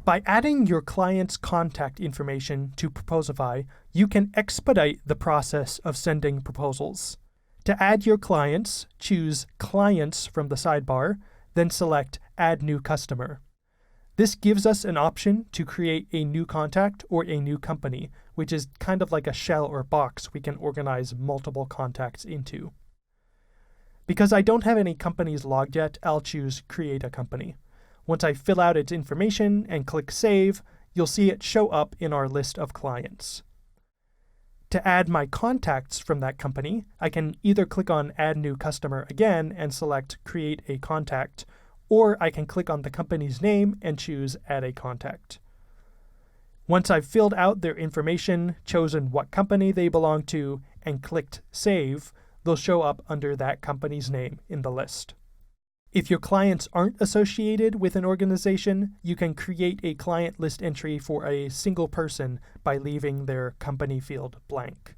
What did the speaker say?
By adding your client's contact information to Proposify, you can expedite the process of sending proposals. To add your clients, choose Clients from the sidebar, then select Add New Customer. This gives us an option to create a new contact or a new company, which is kind of like a shell or box we can organize multiple contacts into. Because I don't have any companies logged yet, I'll choose Create a Company. Once I fill out its information and click Save, you'll see it show up in our list of clients. To add my contacts from that company, I can either click on Add New Customer again and select Create a Contact, or I can click on the company's name and choose Add a Contact. Once I've filled out their information, chosen what company they belong to, and clicked Save, they'll show up under that company's name in the list. If your clients aren't associated with an organization, you can create a client list entry for a single person by leaving their company field blank.